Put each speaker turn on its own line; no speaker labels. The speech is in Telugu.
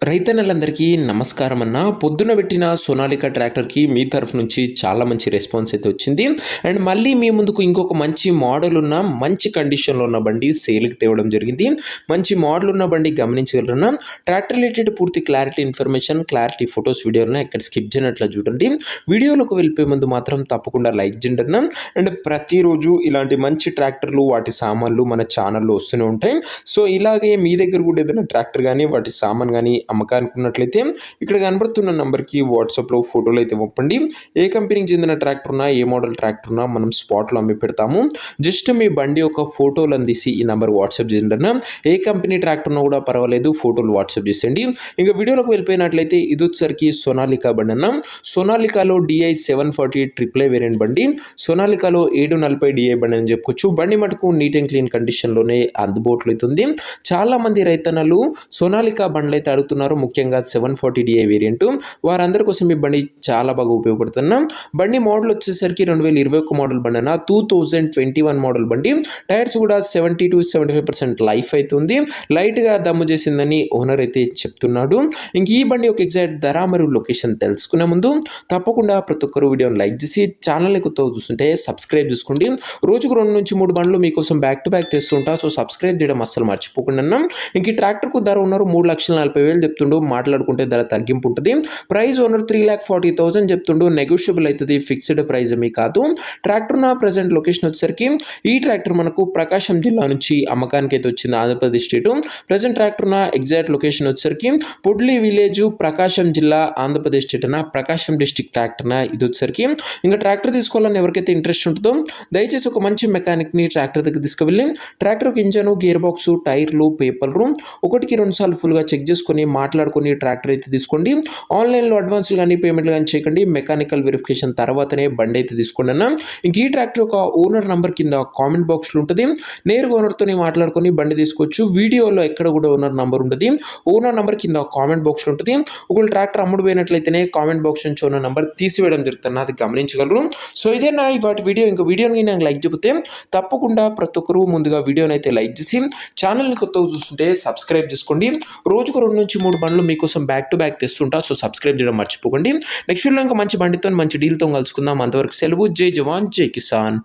రైతన్నలందరికీ నమస్కారం అన్న. పొద్దున పెట్టిన సోనాలికా ట్రాక్టర్కి మీ తరఫు నుంచి చాలా మంచి రెస్పాన్స్ అయితే వచ్చింది. అండ్ మళ్ళీ మీ ముందుకు ఇంకొక మంచి మోడల్ ఉన్న మంచి కండిషన్లో ఉన్న బండి సేల్కి తేవడం జరిగింది. మంచి మోడల్ ఉన్న బండి గమనించగలరన్నా. ట్రాక్టర్ రిలేటెడ్ పూర్తి క్లారిటీ ఇన్ఫర్మేషన్, క్లారిటీ ఫొటోస్ వీడియోలను ఎక్కడ స్కిప్ చేయనట్లు చూడండి. వీడియోలోకి వెళ్ళిపోయే ముందు మాత్రం తప్పకుండా లైక్ చేయండి అన్న. అండ్ ప్రతిరోజు ఇలాంటి మంచి ట్రాక్టర్లు వాటి సామాన్లు మన ఛానల్లో వస్తూనే ఉంటాయి. సో ఇలాగే మీ దగ్గర కూడా ఏదైనా ట్రాక్టర్ కానీ వాటి సామాన్ కానీ అమ్మకానికి ఉన్నట్లయితే ఇక్కడ కనబడుతున్న నంబర్కి వాట్సాప్లో ఫోటోలు అయితే పంపండి. ఏ కంపెనీకి చెందిన ట్రాక్టర్ ఉన్నా, ఏ మోడల్ ట్రాక్టర్ ఉన్నా మనం స్పాట్లో అమ్మి పెడతాము. జస్ట్ మీ బండి యొక్క ఫోటోలు అందిసి ఈ నంబర్ వాట్సాప్ చేయండి అన్న. ఏ కంపెనీ ట్రాక్టర్ ఉన్నా కూడా పర్వాలేదు, ఫోటోలు వాట్సాప్ చేసేయండి. ఇంకా వీడియోలోకి వెళ్ళిపోయినట్లయితే ఇది వచ్చేసరికి సోనాలికా బండి అన్న. సోనాలికాలో DI 740 ట్రిపుల్ వేరియంట్ బండి. సోనాలికాలో 740 DI బండి అని చెప్పుకోవచ్చు. బండి మటుకు నీట్ అండ్ క్లీన్ కండిషన్లోనే అందుబాటులో అవుతుంది. చాలా మంది రైతన్నలు సోనాలికా బండ్లు అయితే అడుగుతున్నారు, ముఖ్యంగా 740 DI వేరియంట్. వారందరి కోసం ఈ బండి చాలా బాగా ఉపయోగపడుతున్నాం. బండి మోడల్ వచ్చేసరికి 2021 మోడల్ బండి అన్న. 2021 మోడల్ బండి. టైర్స్ కూడా 70 to 75% లైఫ్ అవుతుంది. లైట్గా దమ్ము చేసిందని ఓనర్ అయితే చెప్తున్నాడు. ఇంక ఈ బండి యొక్క ఎగ్జాక్ట్ ధర మరియు లొకేషన్ తెలుసుకునే ముందు తప్పకుండా ప్రతి ఒక్కరు వీడియోని లైక్ చేసి ఛానల్ని కొత్తగా చూస్తుంటే సబ్స్క్రైబ్ చేసుకోండి. రోజుకు 2 నుంచి 3 బండ్లు మీకోసం బ్యాక్ టు బ్యాక్ తెస్తుంటా. సో సబ్స్క్రైబ్ చేయడం అస్సలు మర్చిపోకుండా అన్న. ఇంక ఈ ట్రాక్టర్కు ధర ఉన్నారు 3,40,000 చెప్తుండు. మాట్లాడుకుంటే ధర తగ్గింపు ఉంటుంది. ప్రైస్ ఓనర్ 3,40,000 చెప్తుండు. నెగోషియబుల్ అవుతుంది, ఫిక్స్డ్ ప్రైస్ ఏమీ కాదు. ట్రాక్టర్ నా ప్రజెంట్ లొకేషన్ వచ్చేసరికి ఈ ట్రాక్టర్ మనకు ప్రకాశం జిల్లా నుంచి అమ్మకానికి అయితే వచ్చింది, ఆంధ్రప్రదేశ్ స్టేట్. ప్రజెంట్ ట్రాక్టర్ నా ఎగ్జాక్ట్ లొకేషన్ వచ్చేసరికి పొడ్లి విలేజ్, ప్రకాశం జిల్లా, ఆంధ్రప్రదేశ్ స్టేట్ అన్న. ప్రకాశం డిస్ట్రిక్ట్ ట్రాక్టర్ నా ఇది వచ్చేసరికి. ఇంకా ట్రాక్టర్ తీసుకోవాలని ఎవరికైతే ఇంట్రెస్ట్ ఉంటుందో దయచేసి ఒక మంచి మెకానిక్ని ట్రాక్టర్ దగ్గర తీసుకువెళ్ళి ట్రాక్టర్కి ఇంజను, గేర్ బాక్స్, టైర్లు, పేపర్లు 1-2 సార్లు ఫుల్గా చెక్ చేసుకొని మాట్లాడుకొని ట్రాక్టర్ అయితే తీసుకోండి. ఆన్లైన్లో అడ్వాన్స్లు కానీ పేమెంట్లు కానీ చేయకండి. మెకానికల్ వెరిఫికేషన్ తర్వాతనే బండి అయితే తీసుకోండి అన్న. ఇంక ఈ ట్రాక్టర్ యొక్క ఓనర్ నంబర్ కింద కామెంట్ బాక్స్లో ఉంటుంది. నేరుగా ఓనర్తో మాట్లాడుకొని బండి తీసుకోవచ్చు. వీడియోలో ఎక్కడ కూడా ఓనర్ నంబర్ ఉంటుంది. ఓనర్ నంబర్ కింద కామెంట్ బాక్స్లో ఉంటుంది. ఒకవేళ ట్రాక్టర్ అమ్ముడు పోయినట్లయితేనే కామెంట్ బాక్స్ నుంచి ఓనర్ నంబర్ తీసివేయడం జరుగుతుంది, అది గమనించగలరు. సో ఇదే నా వాటి వీడియో. ఇంకా వీడియోని నాకు లైక్ చెబితే తప్పకుండా ప్రతి ఒక్కరు ముందుగా వీడియోని అయితే లైక్ చేసి ఛానల్ని కొత్తగా చూస్తుంటే సబ్స్క్రైబ్ చేసుకోండి. రోజుకు 2 నుంచి 3 బండ్లు మీకోసం బ్యాక్ టు బ్యాక్ తెస్తుంటా. సో సబ్స్క్రైబ్ చేయడం మర్చిపోకండి. నెక్స్ట్ వీడియోలో ఇంకా మంచి బండితో మంచి డీల్తో కలుసుకుందాం. అంతవరకు సెలవు. జై జవాన్, జై కిసాన్.